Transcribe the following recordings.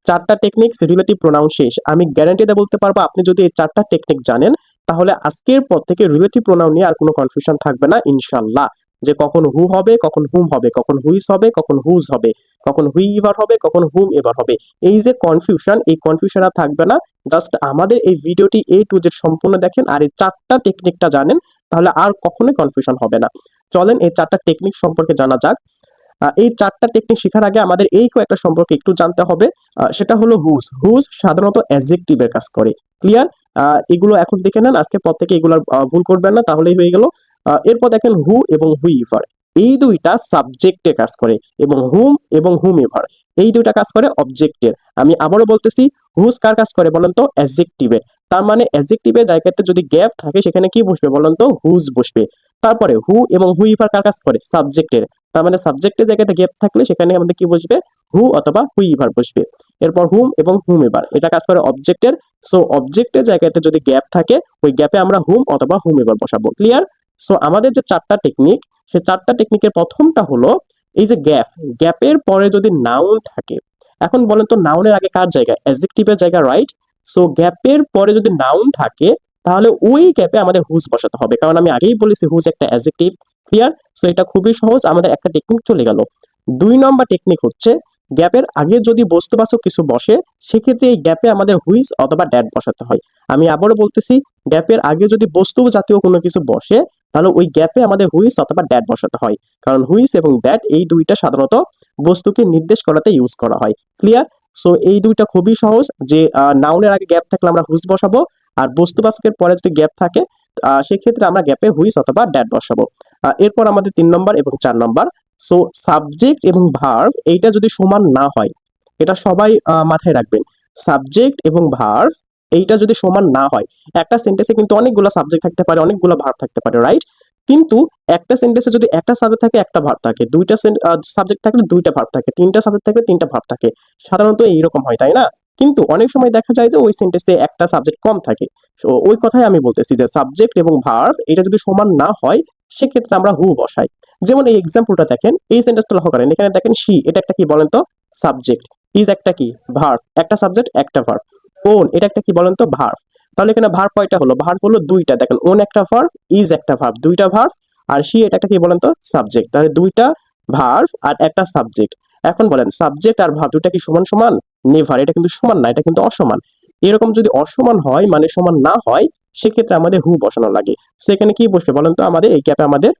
চারটা techniques relative pronoun শেষ। আমি গ্যারান্টি দিয়ে বলতে পারবো আপনি যদি এই চারটা টেকনিক জানেন তাহলে আজকের পর থেকে রিলেটিভ প্রোনাউন নিয়ে আর কোনো কনফিউশন থাকবে না ইনশাল্লাহ। যে কখন হু হবে, কখন হুম হবে, কখন হুইস হবে, কখন হুজ হবে, কখন হুই এবার হবে, কখন হুম এবার হবে। এই যে কনফিউশন, এই কনফিউশন আর থাকবে না। জাস্ট আমাদের এই ভিডিওটি A to Z সম্পূর্ণ দেখেন আর এই চারটা টেকনিকটা জানেন, তাহলে আর কখনোই কনফিউশন হবে না। চলেন এই চারটা টেকনিক সম্পর্কে জানা যাক। এই চারটা টেকনিক শেখার আগে আমাদের এই কয়েকটা সম্পর্কে একটু জানতে হবে। সেটা হলো হুজ। হুজ সাধারণত অ্যাডজেক্টিভের কাজ করে। ক্লিয়ার? এগুলো এখন দেখে নেন, আজকের পর থেকে এগুলো ভুল করবেন না, তাহলেই হয়ে গেল। এরপর দেখেন হু এবং হুইভার, এই দুইটা সাবজেক্টে কাজ করে, এবং হুম এবং হুম এভার এই দুইটা কাজ করে অবজেক্টের। আমি আবারও বলতেছি, হুজ কার কাজ করে বলেন তো? অ্যাডজেক্টিভের। তার মানে অ্যাডজেক্টিভের জায়গাতে যদি গ্যাপ থাকে সেখানে কি বসবে বলেন তো? হুজ বসবে। তারপরে হু এবং হুইভার কার কাজ করে? সাবজেক্টের। তার মানে সাবজেক্টের জায়গাতে গ্যাপ থাকলে সেখানে আমাদের কি বসবে? হু অথবা হুইভার বসবে। এরপর হুম এবং হুম এবার এটা কাজ করে অবজেক্টের। সো অবজেক্টের জায়গাতে যদি গ্যাপ থাকে ওই গ্যাপে আমরা হুম অথবা হুম এবার বসাবো। ক্লিয়ার? সো আমাদের যে চারটা টেকনিক, সে চারটা টেকনিকের প্রথমটা হলো এই যে গ্যাপ। গ্যাপের পরে যদি নাউন থাকে, এখন বলেন তো নাউনের আগে কার জায়গা? অ্যাডজেক্টিভের জায়গা, রাইট? সো গ্যাপের পরে যদি নাউন থাকে তাহলে ওই গ্যাপে আমাদের হুজ বসাতে হবে, কারণ আমি আগেই বলেছি হুজ একটা অ্যাডজেক্টিভ। ক্লিয়ার? সো এটা খুবই সহজ, আমাদের একটা টেকনিক চলে গেল। 2 নম্বর টেকনিক হচ্ছে গ্যাপের আগে যদি বস্তুবাচক কিছু বসে সেক্ষেত্রে এই গ্যাপে আমাদের হুইজ অথবা ড্যাট বসাতে হয়। আমি আবারও বলতেছি, গ্যাপের আগে যদি বস্তু জাতীয় কোনো কিছু বসে তাহলে ওই গ্যাপে আমাদের হুইজ অথবা ড্যাট বসাতে হয়, কারণ হুইজ এবং ড্যাট এই দুইটা সাধারণত বস্তুকে নির্দেশ করাতে ইউজ করা হয়। ক্লিয়ার? সো এই দুইটা খুবই সহজ, যে নাউনের আগে গ্যাপ থাকলে আমরা হুইজ বসাবো, আর বস্তুবাচকের পরে যদি গ্যাপ থাকে সেক্ষেত্রে আমরা গ্যাপে হুইজ অথবা ড্যাট বসাবো। এরপর আমাদের 3 নম্বর এবং 4 নম্বর। সো সাবজেক্ট এবং ভার্ব এইটা যদি সমান না হয়, এটা সবাই মাথায় রাখবেন। সাবজেক্ট এবং ভার্ব এইটা যদি সমান না হয়, একটা সেন্টেন্সে কিন্তু অনেকগুলো সাবজেক্ট থাকতে পারে, অনেকগুলো ভার্ব থাকতে পারে, রাইট? কিন্তু একটা সেন্টেন্সে যদি একটা সাবজেক্ট থাকে একটা ভার্ব থাকে, দুইটা সাবজেক্ট থাকলে দুইটা ভার্ব থাকে, তিনটা সাবজেক্ট থাকলে তিনটা ভার্ব থাকে, সাধারণত এইরকম হয়, তাই না? কিন্তু অনেক সময় দেখা যায় যে ওই সেন্টেন্সে একটা সাবজেক্ট কম থাকে। তো ওই কথাই আমি বলতেছি যে সাবজেক্ট এবং ভার্ব এটা যদি সমান না হয় সেক্ষেত্রে আমরা হু বসাই। যেমন এই এক্সাম্পলটা দেখেন, এই সেন্টেন্সটা লক্ষ্য করেন, এখানে দেখেন শি এটা একটা কি বলেন তো? সাবজেক্ট। ইজ একটা কি? ভার্ব। একটা সাবজেক্ট একটা ভার্ব। ওন এটা একটা কি বলেন তো? ভার্ব। তাহলে এখানে ভার্ব কয়টা হলো? ভার্ব হলো দুইটা। দেখেন ওন একটা ভার্ব, ইজ একটা ভার্ব, দুইটা ভার্ব। আর শি এটা একটা কি বলেন তো? সাবজেক্ট। তাহলে দুইটা ভার্ব আর একটা সাবজেক্ট। এখন বলেন সাবজেক্ট আর ভার্ব দুইটা কি সমান সমান? নেভার, এটা কিন্তু সমান না, এটা কিন্তু অসমান। এরকম যদি অসমান হয় মানে সমান না হয় সেক্ষেত্রে আমাদের হু বসানো লাগে। সেখানে কি বসবে বলেন তো? আমাদের এই গ্যাপে আমাদের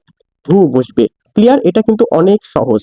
হু বসবে। ক্লিয়ার? এটা কিন্তু অনেক সহজ।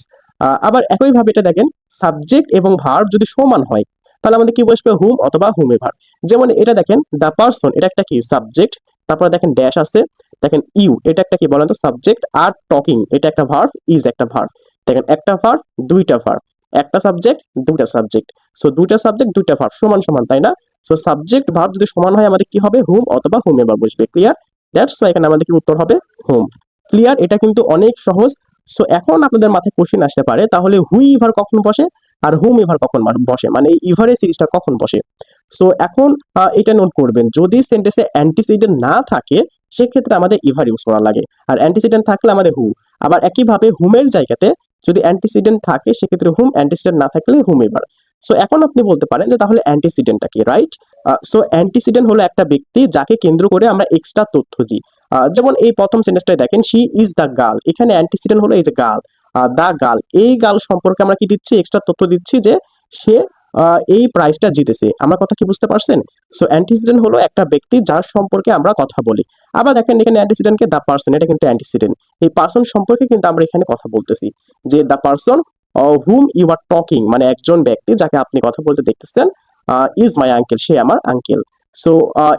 আবার একইভাবে এটা দেখেন, সাবজেক্ট এবং ভার্ব যদি সমান হয় তাহলে আমাদের কি বসবে? হুম অথবা হুমেভার। যেমন এটা দেখেন দ্য পারসন এটা একটা কি? সাবজেক্ট। তারপরে দেখেন ড্যাশ আছে। দেখেন ইউ এটা একটা কি বলেন তো? সাবজেক্ট। আর টকিং এটা একটা ভার্ব, ইজ একটা ভার্ব। দেখেন একটা ভার্ব দুইটা ভার্ব, একটা সাবজেক্ট দুইটা সাবজেক্ট। সো দুইটা সাবজেক্ট দুইটা ভার্ব সমান সমান, তাই না? সো সাবজেক্ট ভার্ব যদি সমান হয় আমাদের কি হবে? হুম অথবা হুমেভার বসবে। ক্লিয়ার? দ্যাটস ওয়াই এখানে আমাদের কি উত্তর হবে? হুম। ক্লিয়ার? এটা কিন্তু অনেক সহজ। সো এখন আপনাদের মাথায় কোশ্চেন আসতে পারে, তাহলে হুই ইভার কখন বসে আর হুম ইভার কখন বসে, মানে এই ইভারের সিরিজটা কখন বসে? সো এখন এটা নোট করবেন, যদি সেন্টেন্সে অ্যান্টিসিডেন্ট না থাকে সেক্ষেত্রে আমাদের ইভার ইউজ করা লাগে, আর অ্যান্টিসিডেন্ট থাকলে আমাদের হু। আবার একইভাবে হুমের জায়গাতে যদি অ্যান্টিসিডেন্ট থাকে সেক্ষেত্রে হুম, অ্যান্টিসিডেন্ট না থাকলে হুম ইভার। সো এখন আপনি বলতে পারেন যে তাহলে অ্যান্টিসিডেন্টটা কি, রাইট? সো অ্যান্টিসিডেন্ট হলো একটা ব্যক্তি যাকে কেন্দ্র করে আমরা এক্সট্রা তথ্য দিই। যেমন এই প্রথম সেন্টেন্সটাই দেখেন, শি ইজ দ্য গার্ল, এখানে অ্যান্টিসিডেন্ট হলো এই যে গার্ল। দ্য গার্ল, এই গার্ল সম্পর্কে আমরা কি দিচ্ছি? এক্সট্রা তথ্য দিচ্ছি যে সে এই প্রাইজটা জিতেছে। আমার কথা কি বুঝতে পারছেন? সো অ্যান্টিসিডেন্ট হলো একটা ব্যক্তি যার সম্পর্কে আমরা কথা বলি। আবার দেখেন এখানে অ্যান্টিসিডেন্টকে দ্য পার্সন, এটা কিন্তু অ্যান্টিসিডেন্ট। এই পার্সন সম্পর্কে কিন্তু আমরা এখানে কথা বলতেছি, যে the person whom you are talking, মানে একজন ব্যক্তি যাকে আপনি কথা বলতে দেখতেছেন, ইজ মাই আঙ্কেল, সে আমার আঙ্কেল। সো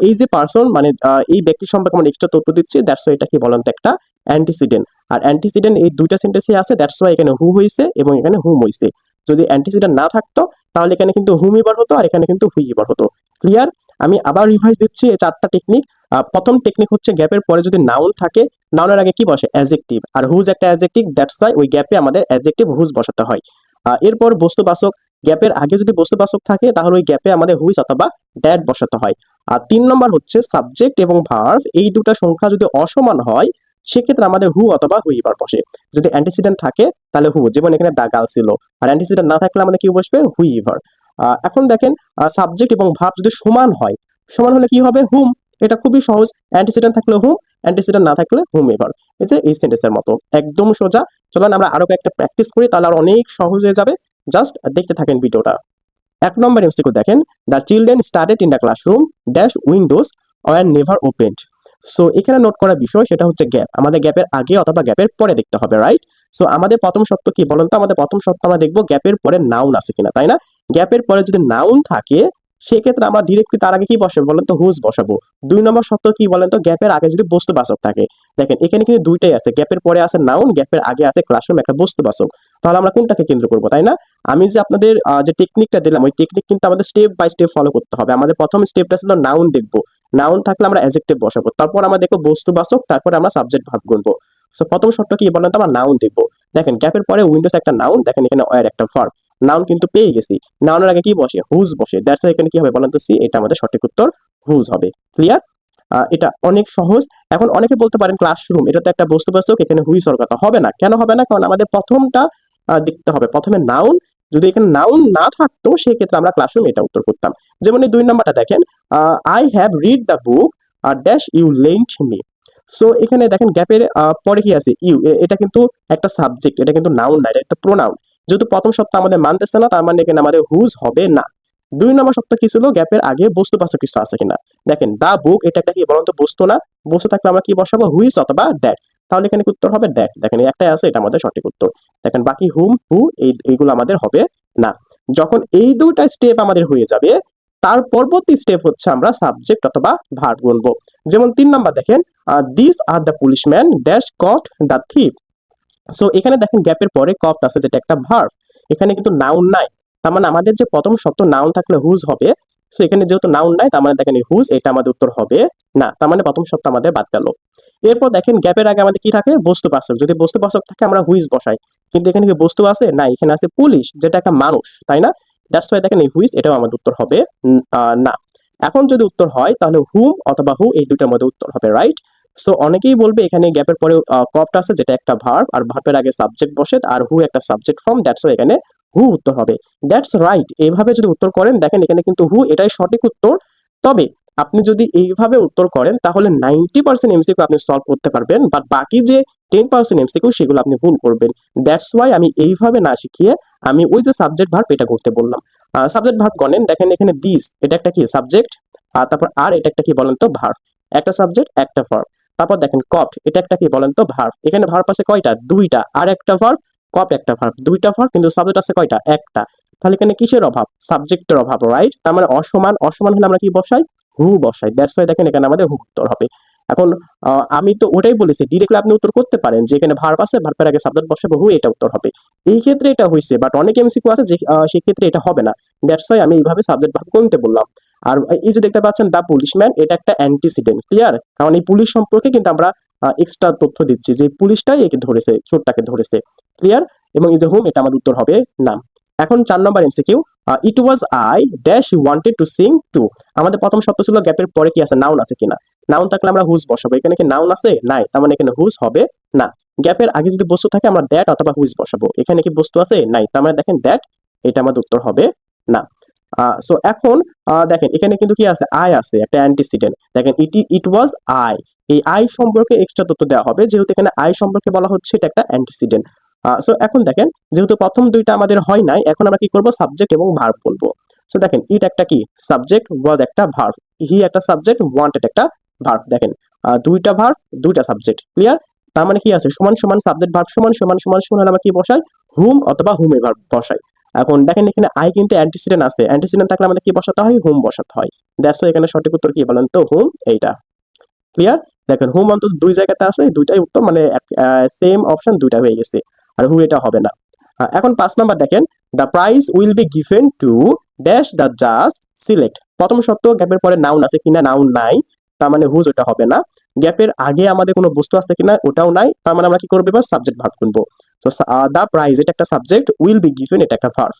এই যে পার্সন মানে এই ব্যক্তি সম্পর্কে আমরা এক্সট্রা তথ্য দিচ্ছি, দ্যাটস ওয়াই এটা কি বলেন তো? একটা অ্যান্টিসিডেন্ট। আর অ্যান্টিসিডেন্ট এই দুইটা সেন্টেন্সে আছে, দ্যাটস ওয়াই এখানে হু হইছে এবং এখানে হুম হইছে। যদি অ্যান্টিসিডেন্ট না থাকতো তাহলে এখানে কিন্তু হুম এবার হতো আর এখানে কিন্তু হুই এবার হতো। ক্লিয়ার? আমি আবার রিভাইজ দিচ্ছি এই চারটা টেকনিক। প্রথম টেকনিক হচ্ছে গ্যাপের পরে যদি নাউন থাকে, নাউনের আগে কি বসে? অ্যাডজেক্টিভ। আর হুজ একটা অ্যাডজেক্টিভ, দ্যাটস ওয়াই ওই গ্যাপে আমাদের অ্যাডজেক্টিভ হুজ বসাতে হয়। এরপর বস্তুবাচক, গ্যাপের আগে যদি বস্তুবাচক থাকে তাহলে ওই গ্যাপে আমাদের হুইজ অথবা দ্যাট বসাতে হয়। আর 3 নম্বর হচ্ছে সাবজেক্ট এবং ভার্ব এই দুটা সংখ্যা যদি অসমান হয় সেক্ষেত্রে আমাদের হু অথবা হুইবার বসে। যদি অ্যান্টিসিডেন্ট থাকে তাহলে হু, যেমন এখানে দা গার্ল ছিল। আর অ্যান্টিসিডেন্ট না থাকলে আমাদের কি বসবে? হুইভার। এখন দেখেন সাবজেক্ট এবং ভার্ব যদি সমান হয়, সমান হলে কি হবে? হুম। এটা খুবই সহজ, অ্যান্টিসিডেন্ট থাকলে হুম, অ্যান্টিসিডেন্ট না থাকলে হুম এভার। এই যে এই সেন্টেন্সের মতো একদম সোজা। চলেন আমরা আরো কয়েকটা প্র্যাকটিস করি, তাহলে আর অনেক সহজ হয়ে যাবে। জাস্ট দেখতে থাকেন ভিডিওটা। 1 নম্বর এমসিকিউ দেখেন, the children studied in the classroom dash Windows war never opened. So এখানে নোট করার বিষয় সেটা হচ্ছে গ্যাপ, আমাদের গ্যাপের আগে অথবা গ্যাপের পরে দেখতে হবে, রাইট? সো আমাদের প্রথম শর্ত কি বলুন তো? আমাদের প্রথম শর্ত আমরা দেখবো গ্যাপের পরে নাউন আছে কিনা, তাই না? গ্যাপের পরে যদি নাউন থাকে সেক্ষেত্রে আমরা ডিরেক্টলি তার আগে কি বসাবো বলেন তো? হুজ বসাবো। 2 নম্বর শর্ত কি বলেন তো? গ্যাপের আগে যদি বস্তুবাচক থাকে। দেখেন এখানে কিন্তু দুইটাই আছে, গ্যাপের পরে আছে নাউন, গ্যাপের আগে আছে ক্লাসরুম একটা বস্তুবাচক। তাহলে আমরা কোনটাকে কেন্দ্র করবো, তাই না? আমি যে আপনাদের যে টেকনিকটা দিলাম ওই টেকনিক কিন্তু আমাদের স্টেপ বাই স্টেপ ফলো করতে হবে। আমাদের প্রথম স্টেপটা ছিল নাউন দেখবো, নাউন থাকলে আমরা অ্যাডজেক্টিভ বসাবো, তারপর আমরা দেখবো বস্তুবাচক, তারপর আমরা সাবজেক্ট ভার্ব গুনবো। সো প্রথম শর্ত কি বলেন তো? আমরা নাউন দেখবো। দেখেন গ্যাপের পরে উইন্ডোজ একটা নাউন, দেখেন এখানে ওয়ার একটা ভার্ব। নাউন কিন্তু পেয়ে গেছি, নাউনের আগে কি বসে? হুজ বসে। দ্যাটস ওয়াই এখানে কি হবে বলেন তো? সি, এটা আমাদের সঠিক উত্তর হুজ হবে। ক্লিয়ার? এটা অনেক সহজ। এখন অনেকে বলতে পারেন ক্লাসরুম এটা তো একটা বস্তুবাচক, এখানে হুইজ হওয়ার কথা। হবে না। কেন হবে না? কারণ আমাদের প্রথমটা দেখতে হবে, প্রথমে নাউন। যদি এখানে নাউন না থাকতো সেক্ষেত্রে আমরা ক্লাসরুম এটা উত্তর করতাম। যেমন এই 2 নম্বরটা দেখেন, I have read the book dash you lent me. So এখানে দেখেন গ্যাপের পরে কি আছে? ইউ। এটা কিন্তু একটা সাবজেক্ট, এটা কিন্তু নাউন না, এটা একটা প্রোনাউন। যেহেতু প্রথম শর্ত আমাদের মানতেছে না, তার মানে এখানে আমাদের হুজ হবে না। 2 নম্বর শর্ত কি ছিল? গ্যাপের আগে বস্তুবাচক কিছু আছে কিনা। দেখেন দা বুক এটা একটা কি বলুন তো? বস্তু না? বস্তু থাকলে আমরা কি বসাবো? হুইজ অথবা দ্যাট। তাহলে এখানে কি উত্তর হবে? দ্যাট। দেখেন এই একটাই আছে, এটা আমাদের সঠিক উত্তর। দেখেন বাকি হুম, হু এইগুলো আমাদের হবে না। যখন এই দুইটা স্টেপ আমাদের হয়ে যাবে, তার পরবর্তী স্টেপ হচ্ছে আমরা সাবজেক্ট অথবা ভার্ব গুনবো। যেমন 3 নম্বর দেখেন, this are the policeman dash caught the thief. So এখানে দেখেন গ্যাপের পরে কট আছে যেটা একটা ভার্ব, এখানে কিন্তু নাউন নাই। তার মানে আমাদের যে প্রথম শব্দ নাউন থাকলে হুজ হবে। সো এখানে যেহেতু নাউন নাই, তার মানে দেখেন হুজ, এটা আমাদের উত্তর হবে না। তার মানে প্রথম শব্দ আমাদের বাদ গেল। এরপর দেখেন গ্যাপের আগে আমাদের কি থাকে? বস্তুবাচক। যদি বস্তুবাচক থাকে আমরা হুইজ বসাই, কিন্তু এখানে কি বস্তু আছে? না, এখানে আছে পুলিশ যেটা একটা মানুষ, তাই না? দ্যাটস ওয়াই দেখেন এই হুইজ, এটাও আমাদের উত্তর হবে না। এখন যদি উত্তর হয় তাহলে হুম অথবা হু এই দুটার মধ্যে উত্তর হবে, রাইট? সো অনেকেই বলবে এখানে গ্যাপের পরে কপ্ট আছে যেটা একটা ভার্ব, আর ভার্বের আগে সাবজেক্ট বসে, আর হু একটা সাবজেক্ট ফর্ম। দ্যাটস ওয়াই এখানে হু উত্তর হবে। That's right. এইভাবে যদি উত্তর করেন, দেখেন এখানে কিন্তু হু এটাই সঠিক উত্তর। তবে আপনি যদি এইভাবে উত্তর করেন তাহলে 90% এমসিকিউ আপনি সলভ করতে পারবেন, বাট বাকি যে 10% এমসিকিউ সেগুলো আপনি ভুল করবেন। দ্যাটস ওয়াই আমি এইভাবে না শিখিয়ে আমি ওই যে সাবজেক্ট ভার্ব এটা করতে বললাম। সাবজেক্ট ভার্ব গণেন, দেখেন এখানে দিস এটা একটা কি সাবজেক্ট, আর তারপর আর এটা একটা কি বলেন তো? ভার্ব। একটা সাবজেক্ট একটা ভার্ব। তারপর দেখেন কপ্ট এটা একটা কি বলেন তো? ভার্ব। এখানে ভার্ব আছে কয়টা? দুইটা। আর একটা ভার্ব, কপ্ট একটা ভার্ব, দুইটা ভার্ব, কিন্তু সাবজেক্ট আছে কয়টা? একটা। তাহলে এখানে কিসের অভাব? সাবজেক্টের অভাব, রাইট? তার মানে অসমান, অসমান হলে আমরা কি বসাই? হু বসাই। দ্যাটস ওয়াই দেখেন এখানে আমাদের হু উত্তর হবে। এখন আমি তো ওটাই বলেছি, ডিরেক্টলি আপনি উত্তর করতে পারেন যে এখানে ভার্ব আছে, ভার্বের আগে সাবজেক্ট বসাবো, হু, এটা উত্তর হবে। এই ক্ষেত্রে এটা হয়েছে, বাট অনেক এমসিকিউ আছে যে সেক্ষেত্রে এটা হবে না। দ্যাটস ওয়াই আমি এইভাবে সাবজেক্ট ভার্ব গুনতে বললাম। আর এই যে দেখতে পাচ্ছেন দা পুলিশম্যান, এটা একটা অ্যান্টিসিডেন্ট। ক্লিয়ার? কারণ এই পুলিশ সম্পর্কে কিন্তু আমরা এক্সট্রা তথ্য দিচ্ছি যে পুলিশটাই একে ধরেছে, চোরটাকে ধরেছে। ক্লিয়ার? এবং এই যে হোম, এটা আমাদের উত্তর হবে না। এখন 4 নম্বর MCQ, it was I dash wanted to sing to. আমাদের প্রথম শব্দ ছিল গ্যাপের পরে কি আছে? নাউন আছে কিনা। নাউন থাকলে আমরা হুজ বসাবো, এখানে কি নাউন আছে? নাই, তার মানে এখানে হুজ হবে না। গ্যাপের আগে যদি বস্তু থাকে আমরা দ্যাট অথবা হুইজ বসাবো, এখানে কি বস্তু আছে? নাই, তার মানে দেখেন দ্যাট, এটা আমাদের উত্তর হবে না। সো এখন দেখেন এখানে কিন্তু কি আছে? আই আছে, একটা অ্যান্টিসিডেন্ট। দেখেন ইট ওয়াজ আই, এই আই সম্পর্কে এক্সট্রা তথ্য দেওয়া হবে, যেহেতু এখানে আই সম্পর্কে বলা হচ্ছে এটা একটা অ্যান্টিসিডেন্ট। সো এখন দেখেন যেহেতু প্রথম দুইটা আমাদের হয় নাই, এখন আমরা কি করব? সাবজেক্ট এবং ভার্ব বলবো। সো দেখেন ইট একটা কি সাবজেক্ট, ওয়াজ একটা ভার্ব, হি একটা সাবজেক্ট, ওয়ান্টেড একটা ভার্ব। দেখেন দুইটা ভার্ব, দুইটা সাবজেক্ট। ক্লিয়ার? তার মানে কি আছে? সমান সমান সাবজেক্ট ভার্ব সমান সমান সমান সমান আমরা কি বসাই? হুম অথবা হুমে ভার্ব বসাই। এখন দেখেন এখানে আই কিন্তু অ্যান্টিসিডেন্ট আছে, অ্যান্টিসিডেন্ট থাকলে আমাদের কি বসাতে হয়? হুম বসাতে হয়। দ্যাটস ওয়াই এখানে সঠিক উত্তর কি বলেন তো? হুম, এইটা। ক্লিয়ার? দেখেন হুম অন্তত দুই জায়গাতে আছে, দুইটাই উত্তর, মানে সেম অপশন দুইটা হয়ে গেছে। আর হু এটা হবে না। এখন 5 নম্বর দেখেন, the prize will be given to dash the জাজ সিলেক্ট। প্রথম শর্ত গ্যাপের পরে নাউন আছে কিনা? নাউন নাই, তার মানে হুজ ওটা হবে না। গ্যাপের আগে আমাদের কোনো বস্তু আছে কিনা? ওটাও নাই, তার মানে আমরা কি করবো? এবার সাবজেক্ট ভার্ব গুনবো। তো দ্য প্রাইজ এটা একটা সাবজেক্ট, উইল বি গিভেন এটা একটা ভার্ব,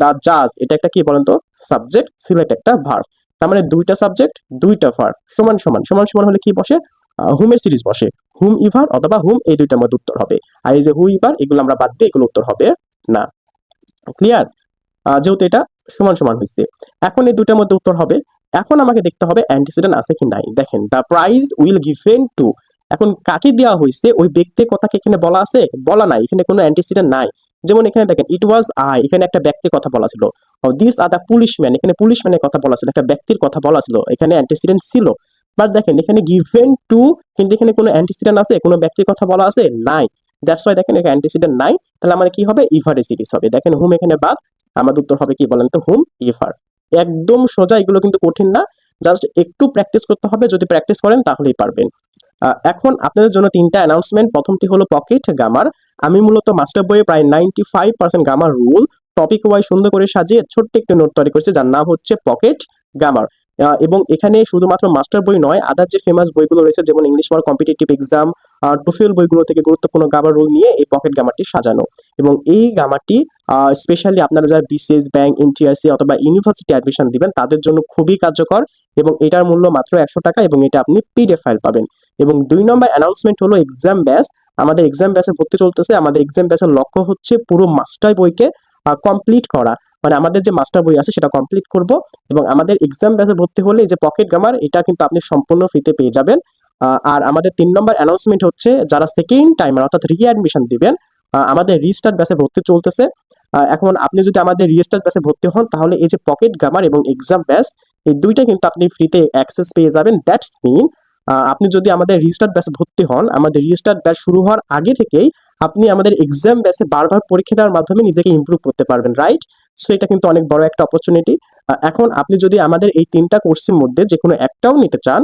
দ্য জাজ এটা একটা কি বলেন তো? সাবজেক্ট, সিলেক্ট একটা ভার্ব। তার মানে দুইটা সাবজেক্ট, দুইটা ভার্ব, সমান সমান সমান সমান হলে কি বসে? হুমের সিরিজ বসে, হুম ইভার অথবা হুম, এই দুইটার মধ্যে উত্তর হবে। আর এই যে হু ইভার এগুলো আমরা বাদ দিয়ে এগুলো উত্তর হবে না। ক্লিয়ার? যেহেতু এটা সমান সমান হয়েছে। এখন এই দুইটার মধ্যে উত্তর হবে, এখন আমাকে দেখতে হবে অ্যান্টিসিডেন্ট আছে কি নাই। দেখেন the prize will given to, এখন কাকে দেওয়া হয়েছে ওই ব্যক্তির কথা কি এখানে বলা আছে? বলা নাই, এখানে কোনো অ্যান্টিসিডেন্ট নাই। যেমন এখানে দেখেন ইট ওয়াজ আই, এখানে একটা ব্যক্তির কথা বলা ছিল। দিস আর দ্য পুলিশম্যান, এখানে পুলিশম্যানের কথা বলা ছিল, একটা ব্যক্তির কথা বলা ছিল, এখানে অ্যান্টিসিডেন্ট ছিল। বাট দেখেন এখানে গিভেন টু, কিন্তু এখানে কোনো অ্যান্টিসিডেন্ট আছে, কোনো ব্যক্তির কথা বলা আছে নাই। দ্যাটস ওয়াই দেখেন এখানে অ্যান্টিসিডেন্ট নাই। তাহলে আমাদের কি হবে? ইভারে সিরিজ হবে। দেখেন হুম এখানে বাদ, আমাদের উত্তর হবে কি বলেন তো? হুম ইভার। একদম সোজা, এগুলো কিন্তু কঠিন না, জাস্ট একটু প্র্যাকটিস করতে হবে, যদি প্র্যাকটিস করেন তাহলেই পারবেন। এখন আপনাদের জন্য তিনটা অ্যানাউন্সমেন্ট। প্রথমটি হলো পকেট গামার। আমি মূলত মাস্টার বইয়ে প্রায় 95% গামার রুল টপিক ওয়াইজ সুন্দর করে সাজিয়ে ছোট্ট একটি নোট তৈরি করেছি, যার নাম হচ্ছে পকেট গামার। এবং এখানে শুধুমাত্র মাস্টার বই নয়, আদার যে ফেমাস বইগুলো রয়েছে যেমন English for competitive exam, TOEFL বইগুলো থেকে গুরুত্বপূর্ণ গামার রুল নিয়ে এই পকেট গামারটি সাজানো। এবং এই গামারটি স্পেশালি আপনারা যারা বিসিএস, ব্যাংক, এনটিআরসি অথবা ইউনিভার্সিটি অ্যাডমিশন দিবেন তাদের জন্য খুবই কার্যকর। এবং এটার মূল্য মাত্র 100 টাকা, এবং এটা আপনি পিডিএফ ফাইল পাবেন। এবং 2 নম্বর অ্যানাউন্সমেন্ট হলো এক্সাম ব্যাচ। আমাদের এক্সাম ব্যাচে ভর্তি চলতেছে। আমাদের এক্সাম ব্যাচের লক্ষ্য হচ্ছে পুরো মাস্টার বইকে কমপ্লিট করা, মানে আমাদের যে মাস্টার বই আছে সেটা কমপ্লিট করব। এবং আমাদের এক্সাম ব্যাচে ভর্তি হলে এই যে পকেট গামার, এটা কিন্তু আপনি সম্পূর্ণ ফ্রিতে পেয়ে যাবেন। আর আমাদের 3 নম্বর অ্যানাউন্সমেন্ট হচ্ছে যারা সেকেন্ড টাইমার অর্থাৎ রিঅ্যাডমিশন দিবেন, আমাদের রিস্টার্ট ব্যাচে ভর্তি চলতেছে। এখন আপনি যদি আমাদের রিস্টার্ট ব্যাচে ভর্তি হন তাহলে এই যে পকেট গামার এবং এক্সাম ব্যাচ, এই দুইটা কিন্তু আপনি ফ্রিতে অ্যাক্সেস পেয়ে যাবেন। দ্যাটস মিন আপনি যদি আমাদের রিস্টার্ট ব্যাচে ভর্তি হন, আমাদের রিস্টার্ট ব্যাচ শুরু হওয়ার আগে থেকেই আপনি আমাদের এক্সাম ব্যাচে বারবার পরীক্ষা দেওয়ার মাধ্যমে নিজেকে ইমপ্রুভ করতে পারবেন, রাইট? সো এটা কিন্তু অনেক বড় একটা অপরচুনিটি। এখন আপনি যদি আমাদের এই 3টা কোর্সের মধ্যে যে কোনো একটাও নিতে চান,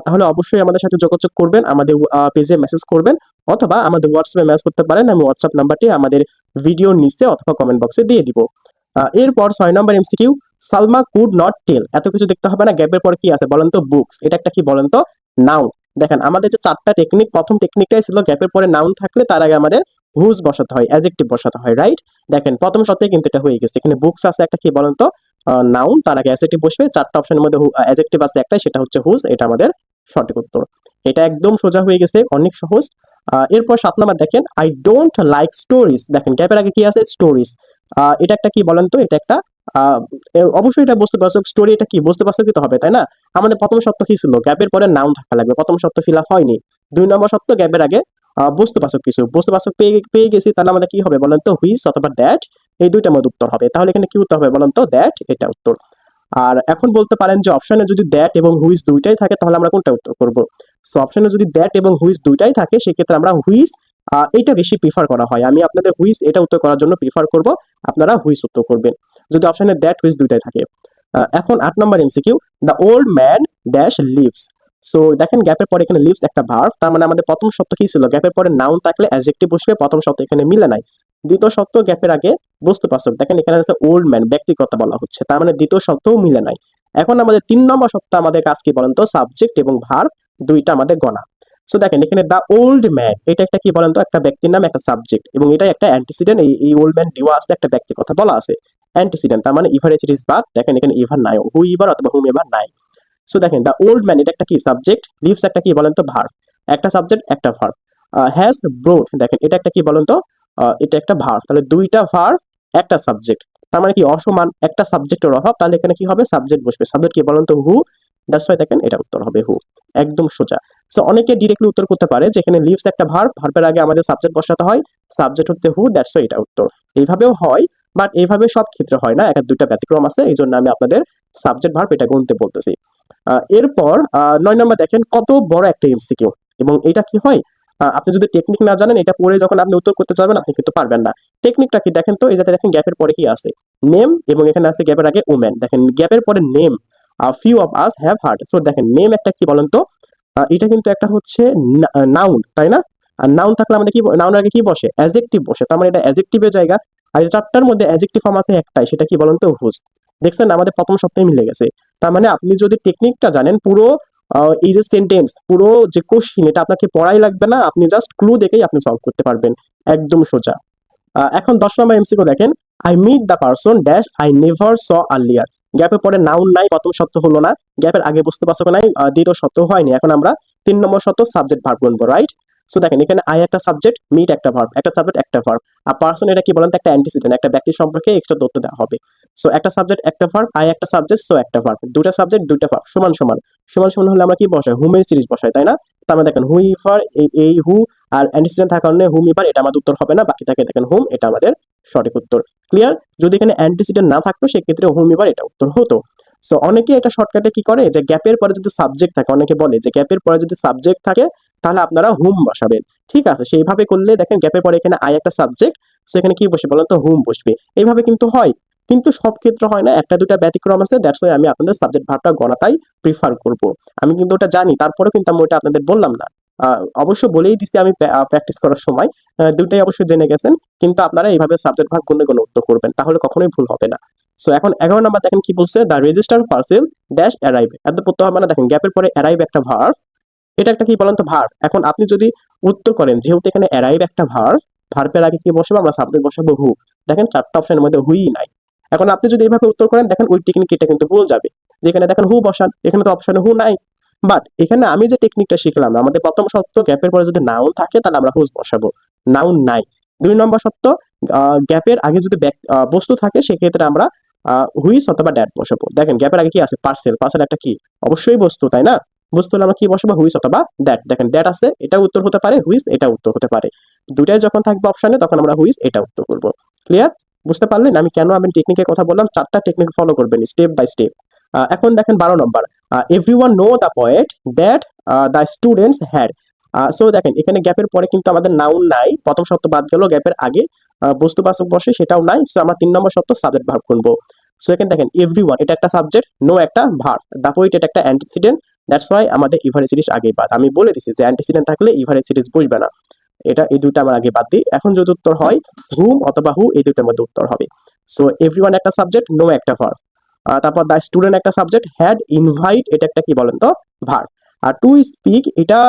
তাহলে অবশ্যই আমাদের সাথে যোগাযোগ করবেন, আমাদের পেজে মেসেজ করবেন, অথবা আমাদের হোয়াটসঅ্যাপে মেসেজ করতে পারেন। আমি হোয়াটসঅ্যাপ নাম্বারটি আমাদের ভিডিওর নিচে অথবা কমেন্ট বক্সে দিয়ে দিব। এরপর 6 নম্বর MCQ, Salma could not tell. এত কিছু দেখতে হবে না, গ্যাপের পরে কি আছে বলেন তো? বুকস। এটা একটা কি বলেন তো? নাউন। দেখেন আমাদের যে 4টা টেকনিক, প্রথম টেকনিকটাই ছিল গ্যাপের পরে নাউন থাকলে তার আগে আমাদের হুজ বসাতে হয়, অ্যাডজেক্টিভ বসাতে হয়, রাইট? দেখেন প্রথম শর্তে কিন্তু এটা হয়ে গেছে। এখানে বুকস আছে একটা, কি বলেন তো? নাউন, তার আগে অ্যাডজেক্টিভ বসবে। 4টা অপশনের মধ্যে অ্যাডজেক্টিভ আছে একটাই, সেটা হচ্ছে হুজ। এটা আমাদের সঠিক উত্তর। এটা একদম সোজা হয়ে গেছে, অনেক সহজ। এরপর 7 নম্বর দেখেন, আই ডোন্ট লাইক স্টোরিজ। দেখেন গ্যাপের আগে কি আছে? স্টোরিজ। এটা একটা কি বলেন তো? এটা একটা অবশ্যই এটা বুঝতে পারছো, স্টোরি এটা কি বুঝতে পারছো কি? তো হবে, তাই না? আমাদের প্রথম শর্ত কি ছিল? গ্যাপের পরে নাউন থাকা লাগবে। প্রথম শর্ত ফিল আপ হয়নি। 2 নম্বর শর্ত গ্যাপের আগে বুঝতে পারছো কিছু, বুঝতে পারছো, পেয়ে পেয়ে গেছি। তাহলে আমাদের কি হবে বলেন তো? হুইচ অথবা দ্যাট, এই দুইটার মধ্যে উত্তর হবে। তাহলে এখানে কি উত্তর হবে বলেন তো? দ্যাট, এটা উত্তর। আর এখন বলতে পারেন যে অপশনে যদি দ্যাট এবং হুইচ দুইটাই থাকে তাহলে আমরা কোনটা উত্তর করব? সো অপশনে যদি দ্যাট এবং হুইচ দুইটাই থাকে সেক্ষেত্রে আমরা হুইচ এটা বেশি প্রিফার করা হয়। আমি আপনাদের হুইচ এটা উত্তর করার জন্য প্রিফার করব, আপনারা হুইচ উত্তর করবেন যদি অপশনে দ্যাট হুইচ দুইটাই থাকে। এখন 8 নম্বর MCQ, the old man dash lives. So দেখেন গ্যাপের পরে এখানে লিভস একটা ভার্ব, তার মানে আমাদের প্রথম শব্দ কি ছিল? গ্যাপের পরে নাউন থাকলে অ্যাডজেক্টিভ বসবে, প্রথম শব্দ এখানে মিলে নাই। দ্বিতীয় শব্দ গ্যাপের আগে বুঝতে পারছো, দেখেন এখানে আছে ওল্ড ম্যান, ব্যক্তির কথা বলা হচ্ছে, তার মানে দ্বিতীয় শব্দও মিলে নাই। এখন আমাদের 3 নম্বর শব্দ আমাদের কাজ কি বলেন তো? সাবজেক্ট এবং ভার্ব দুইটা আমাদের গণা। সো দেখেন এখানে দ্য ওল্ড ম্যান, এটা একটা কি বলেন তো? একটা ব্যক্তির নাম, একটা সাবজেক্ট, এবং এটা একটা অ্যান্টিসিডেন্ট। এই ওল্ড ম্যান দেওয়া আছে, একটা ব্যক্তির কথা বলা আছে, অ্যান্টিসিডেন্ট, তার মানে ইভার এসিড ইজ বাদ। দেখেন এখানে ইভার নাই, হু ইভার অথবা হুম এভার নাই। সো দেখেন দ্য ওল্ড ম্যান এটা একটা কি? সাবজেক্ট। লিভস একটা কি বলেন তো? ভার্ব। একটা সাবজেক্ট একটা ভার্ব। হ্যাজ ব্রোড, দেখেন এটা একটা কি বলেন তো? এটা একটা ভার্ব। তাহলে দুইটা ভার্ব একটা সাবজেক্ট, তার মানে কি অসমান, একটা সাবজেক্টের অভাব। তাহলে এখানে কি হবে? সাবজেক্ট বসবে। সাবজেক্ট কি বলেন তো? হু। দ্যাটস ওয়াই দেখেন এটা উত্তর হবে হু। একদম সোজা। সো অনেকে ডিরেক্টলি উত্তর করতে পারে যে এখানে লিভস একটা ভার্ব, ভার্বের আগে আমাদের সাবজেক্ট বসাতে হয়, সাবজেক্ট হচ্ছে হু, দ্যাটস ওয়াই এটা উত্তর। এইভাবেও হয়, বাট এইভাবে সব ক্ষেত্রে হয় না, একটা দুইটা ব্যতিক্রম আছে, এই জন্য আমি আপনাদের সাবজেক্ট ভার্ব এটা গুনতে বলতেছি। এরপর 9 নম্বর দেখেন, কত বড় একটা এমসিকিউ। এবং এটা কি হয়? আপনি যদি টেকনিক না জানেন, এটা পড়ে যখন আপনি উত্তর করতে যাবেন আপনি কিন্তু পারবেন না। টেকনিকটা কি দেখেন তো? এই যে দেখেন গ্যাপের পরে কি আছে? নেম, এবং এখানে আছে গ্যাপের আগে ওমেন। দেখেন গ্যাপের পরে name, few of us have heard. So দেখেন নেম একটা কি বলেন তো? এটা কিন্তু একটা হচ্ছে নাউন, তাই না? আর নাউন থাকলে আমাদের কি, নাউন আগে কি বসে? অ্যাডজেক্টিভ বসে, তার মানে এটা অ্যাডজেক্টিভের জায়গা। আর এই 4টার মধ্যে অ্যাডজেক্টিভ ফর্ম আছে একটাই, সেটা কি বলেন তো? হুজ। দেখছেন আমাদের প্রথম সপ্তাহে মিলে গেছে। তার মানে আপনি যদি টেকনিকটা জানেন, পুরো এই যে সেন্টেন্স, পুরো যে কোশ্চিন, এটা আপনাকে পড়াই লাগবে না, আপনি জাস্ট ক্লু দেখেই আপনি সলভ করতে পারবেন। একদম সোজা। এখন 10 নম্বর এমসিকিউ দেখেন, I meet the person dash I never saw earlier. গ্যাপের পরে নাউন নাই, প্রথম শর্ত হলো না, গ্যাপের আগে বুঝতে পারছো নাই, দ্বিতীয় শর্ত হয়নি। এখন আমরা 3 নম্বর শর্ত সাবজেক্ট ভার্ব গুনবো, রাইট? সো দেখেন এখানে আই একটা সাবজেক্ট, মিট একটা ভার্ব, একটা সাবজেক্ট একটা ভার্ব, আর পারসন এটা কি বলেন তো? একটা অ্যান্টিসিডেন্ট, একটা ব্যক্তি সম্পর্কে এক্সট্রা তথ্য দেওয়া হবে। সো একটা সাবজেক্ট একটা ভার্ব, আই একটা সাবজেক্ট, সো একটা ভার্ব, দুটা সাবজেক্ট দুইটা ভার্ব সমান সমান। সমান সমান হলে আমরা কি বসাই? হুমের সিরিজ বসাই, তাই না? তার দেখেন হুই ইফার, এই হু আর অ্যান্টিসিডেন্ট থাকার কারণে হুম ইফার, এটা আমাদের উত্তর হবে না, বাকি থাকে দেখেন হুম, এটা আমাদের সঠিক উত্তর। ক্লিয়ার? যদি এখানে অ্যান্টিসিডেন্ট না থাকতো সেক্ষেত্রে হুম ইফার এটা উত্তর হতো। সো অনেকে এটা শর্টকাটে কি করে যে গ্যাপের পরে যদি সাবজেক্ট থাকে, অনেকে বলে যে গ্যাপের পরে যদি সাবজেক্ট থাকে তাহলে আপনারা হুম বসাবেন। ঠিক আছে, সেইভাবে করলে দেখেন গ্যাপের পরে এখানে আই একটা সাবজেক্ট, সো এখানে কি বসবে বলেন তো? হুম বসবে। এইভাবে কিন্তু হয়, কিন্তু সব ক্ষেত্রে হয় না, একটা দুটা ব্যতিক্রম আছে, দ্যাটস ওয়াই আমি আপনাদের সাবজেক্ট ভার্বটা গণাটাই প্রিফার করব। আমি কিন্তু ওটা জানি, তারপরেও কিন্তু আমি ওটা আপনাদের বললাম না। অবশ্য বলেই দিছি আমি প্র্যাকটিস করার সময়, দুইটাই অবশ্যই জেনে গেছেন, কিন্তু আপনারা এইভাবে সাবজেক্ট ভার্ব গুণে গুণে উত্তর করবেন, তাহলে কখনোই ভুল হবে না। সো এখন 11 নাম্বার দেখেন কি বলছে, the register parcel dash arrive, এত পড়তে হবে না। দেখেন গ্যাপের পরে অ্যারাইভ একটা ভার্ব, এটা একটা কি বলেন তো? ভার্ব। এখন আপনি যদি উত্তর করেন যেহেতু এখানে অ্যারাইভ একটা ভার্ব, ভার্বের আগে কি বসাবো? আমরা সাবজেক্ট বসাবো হু। দেখেন চারটা অপশনের মধ্যে হুই নাই। এখন আপনি যদি এইভাবে উত্তর করেন দেখেন ওই টেকনিক এটা কিন্তু ভুল যাবে। যেখানে দেখেন হু বসান, এখানে তো অপশনে হু নাই। বাট এখানে আমি যে টেকনিকটা শিখলাম, আমাদের প্রথম শর্ত গ্যাপের পরে যদি নাউন থাকে তাহলে আমরা হুজ বসাবো, নাউন নাই। 2 নম্বর শর্ত, গ্যাপের আগে যদি বস্তু থাকে সেক্ষেত্রে আমরা হুইস অথবা ড্যাট বসাবো। দেখেন গ্যাপের আগে কি আছে? পার্সেল। পার্সেল একটা কি? অবশ্যই বস্তু, তাই না? বস্তু হলে আমরা কি বসাবো? হুইস অথবা দ্যাট। দেখেন দ্যাট আছে, এটা উত্তর হতে পারে, হুইস এটা উত্তর হতে পারে। দুটাই যখন থাকবে অপশনে তখন আমরা হুইস এটা উত্তর করব। ক্লিয়ার? বুঝতে পারলেন আমি কেন আমি টেকনিকের কথা বললাম? চারটা টেকনিক ফলো করবেন স্টেপ বাই স্টেপ। এখন দেখেন 12 নম্বর, everyone know the poet that the students had. So দেখেন এখানে গ্যাপের পরে কিন্তু আমাদের নাউন নাই, প্রথম শর্ত বাদ গেল, গ্যাপের আগে বস্তুবাচক বসে সেটাও নাই, সো আমরা 3 নম্বর শর্ত সাবজেক্ট ভার্ব করবো। সো এখানে দেখেন এভরিওয়ান এটা একটা সাবজেক্ট, নো একটা ভার্ব, দ্য পোয়েট এটা একটা অ্যান্টিসিডেন্ট, দ্যাটস ওয়াই আমাদের ইভারে সিরিজ আগে বাদ। আমি বলে দিছি যে অ্যান্টিসিডেন্ট থাকলে ইভারে সিরিজ বসবে না, এটা এই দুইটা আমার আগে বাদ দিই। এখন যদি উত্তর হয় হুম অথবা হু, এই দুইটার মধ্যে উত্তর হবে। সো এভরিওয়ান একটা সাবজেক্ট, নো একটা ভার্ব। তারপর দ্য স্টুডেন্ট একটা সাবজেক্ট, হ্যাড ইনভাইট এটা একটা কি বলেন তো? ভার্ব। আর টু স্পিক এটা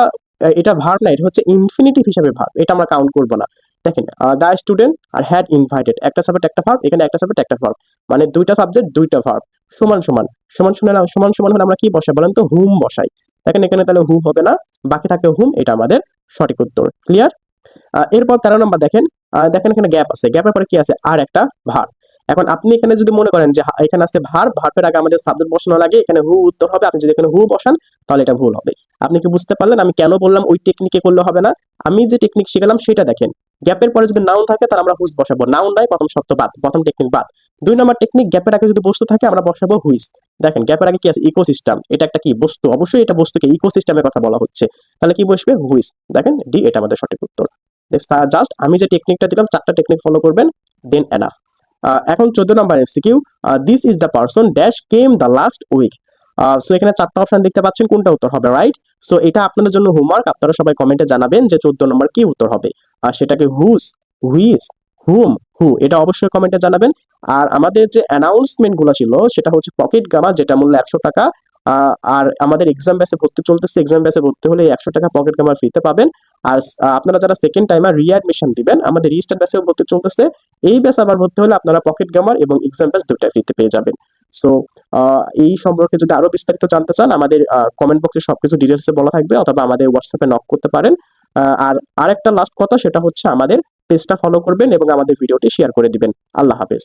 এটা ভার্ব না, এটা হচ্ছে ইনফিনিটিভ হিসেবে ভার্ব, এটা আমরা কাউন্ট করবো না। দেখেন the student are had invited একটা সাবজেক্ট একটা ভার্ব, এখানে একটা সাবজেক্ট একটা ভার্ব, মানে দুইটা সাবজেক্ট দুইটা ভার্ব সমান সমান। সমান সমান হলে আমরা কি বসাই বলেন তো? হুম বসাই। দেখেন এখানে তাহলে হু হবে না, বাকি থাকে হুম, এটা আমাদের সঠিক উত্তর। ক্লিয়ার? এরপর 13 নম্বর দেখেন, দেখেন এখানে গ্যাপ আছে, গ্যাপের পরে কি আছে? আর একটা ভার্ব। এখন আপনি এখানে যদি মনে করেন যে এখানে আছে ভার্ব, ভার্বের আগে আমাদের সাবজেক্ট বসানো লাগে, এখানে হু উত্তর হবে, আপনি যদি এখানে হু বসান তাহলে এটা ভুল হবে। আপনি কি বুঝতে পারলেন আমি কেন বললাম ওই টেকনিকে করলে হবে না? আমি যে টেকনিক শিখালাম সেটা দেখেন, গ্যাপের পরে যদি নাউন থাকে তাহলে আমরা হুইস বসাবো, নাউন নাই, প্রথম শর্ত বাদ, প্রথম টেকনিক বাদ। 2 নম্বর টেকনিক, গ্যাপের আগে যদি বস্তু থাকে আমরা বসাবো হুইস। দেখেন গ্যাপের আগে কি আছে? ইকোসিস্টেম, এটা একটা কি বস্তু? অবশ্যই এটা বস্তুকে ইকোসিস্টেমের কথা বলা হচ্ছে, তাহলে কি বসবে? হুইস। দেখেন ডি এটা আমাদের সঠিক উত্তর। জাস্ট আমি যে টেকনিকটা দিলাম চারটা টেকনিক ফলো করবেন, দেন এনাফ। এখন 14 নম্বর MCQ, this is the person dash came the last week. So এখানে চারটা অপশন দেখতে পাচ্ছেন, কোনটা উত্তর হবে? রাইট। সো এটা আপনাদের জন্য হোমওয়ার্ক, আপনারা সবাই কমেন্টে জানাবেন যে 14 নম্বর কি উত্তর হবে। আর সেটাকে হুস, হুইস, হুম, হু, এটা অবশ্যই কমেন্টে জানাবেন। আর আমাদের যে অ্যানাউন্সমেন্ট গুলো ছিল সেটা হচ্ছে পকেট গামা, যেটা মূল্য 100 টাকা। আর আমাদের এক্সাম ব্যাচে ভর্তি চলতেছে, এক্সাম ব্যাচে ভর্তি হলে 100 টাকা পকেট গামার ফ্রিতে পাবেন। আর আপনারা যারা সেকেন্ড টাইমার রিঅ্যাডমিশন দিবেন, আমাদের রিস্টার্ট ব্যাচেও ভর্তি চলতেছে, এই ব্যাচ আবার ভর্তি হলে আপনারা পকেট গামার এবং এক্সাম ব্যাচ দুইটা ফ্রিতে পেয়ে যাবেন। সো এই সম্পর্কে যদি আরো বিস্তারিত জানতে চান আমাদের কমেন্ট বক্সে সবকিছু ডিটেলসে বলা থাকবে, অথবা আমাদের হোয়াটসঅ্যাপে নক করতে পারেন। আর আরেকটা লাস্ট কথা, সেটা হচ্ছে আমাদের পেজটা ফলো করবেন এবং আমাদের ভিডিওটি শেয়ার করে দিবেন। আল্লাহ হাফেজ।